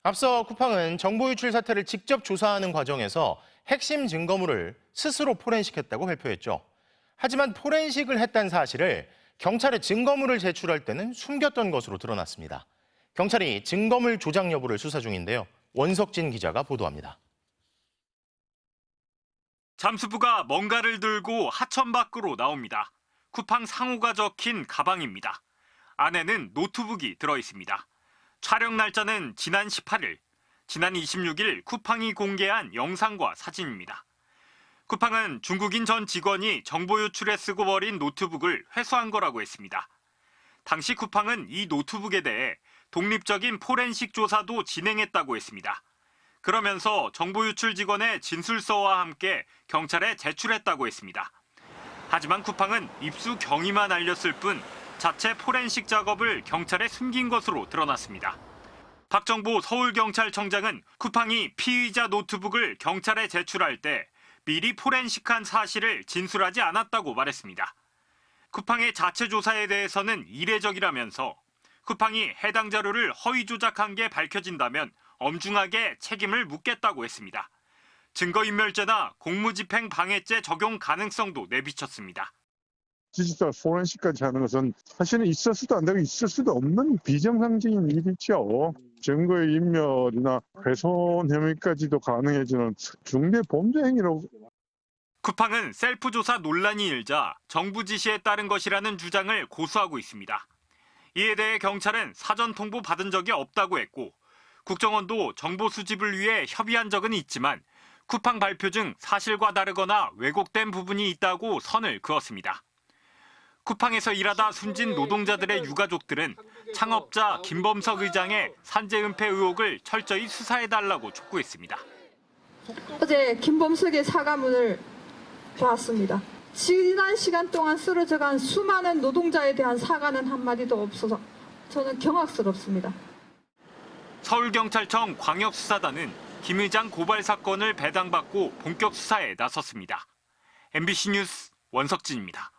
앞서 쿠팡은 정보 유출 사태를 직접 조사하는 과정에서 핵심 증거물을 스스로 포렌식했다고 발표했죠. 하지만 포렌식을 했다는 사실을 경찰에 증거물을 제출할 때는 숨겼던 것으로 드러났습니다. 경찰이 증거물 조작 여부를 수사 중인데요. 원석진 기자가 보도합니다. 잠수부가 뭔가를 들고 하천 밖으로 나옵니다. 쿠팡 상호가 적힌 가방입니다. 안에는 노트북이 들어있습니다. 촬영 날짜는 지난 18일, 지난 26일 쿠팡이 공개한 영상과 사진입니다. 쿠팡은 중국인 전 직원이 정보 유출에 쓰고 버린 노트북을 회수한 거라고 했습니다. 당시 쿠팡은 이 노트북에 대해 독립적인 포렌식 조사도 진행했다고 했습니다. 그러면서 정보 유출 직원의 진술서와 함께 경찰에 제출했다고 했습니다. 하지만 쿠팡은 입수 경위만 알렸을 뿐 자체 포렌식 작업을 경찰에 숨긴 것으로 드러났습니다. 박정보 서울경찰청장은 쿠팡이 피의자 노트북을 경찰에 제출할 때 미리 포렌식한 사실을 진술하지 않았다고 말했습니다. 쿠팡의 자체 조사에 대해서는 이례적이라면서 쿠팡이 해당 자료를 허위 조작한 게 밝혀진다면 엄중하게 책임을 묻겠다고 했습니다. 증거인멸죄나 공무집행 방해죄 적용 가능성도 내비쳤습니다. 디지털 포렌식까지 하는 것은 사실은 있을 수도 안 되고 있을 수도 없는 비정상적인 일이죠. 증거의 인멸이나 훼손 혐의까지도 가능해지는 중대 범죄 행위라고. 쿠팡은 셀프 조사 논란이 일자 정부 지시에 따른 것이라는 주장을 고수하고 있습니다. 이에 대해 경찰은 사전 통보 받은 적이 없다고 했고 국정원도 정보 수집을 위해 협의한 적은 있지만 쿠팡 발표 중 사실과 다르거나 왜곡된 부분이 있다고 선을 그었습니다. 쿠팡에서 일하다 숨진 노동자들의 유가족들은 창업자 김범석 의장의 산재 은폐 의혹을 철저히 수사해달라고 촉구했습니다. 어제 김범석의 사과문을 보았습니다. 지난 시간 동안 쓰러져간 수많은 노동자에 대한 사과는 한마디도 없어서 저는 경악스럽습니다. 서울경찰청 광역수사단은 김 의장 고발 사건을 배당받고 본격 수사에 나섰습니다. MBC 뉴스 원석진입니다.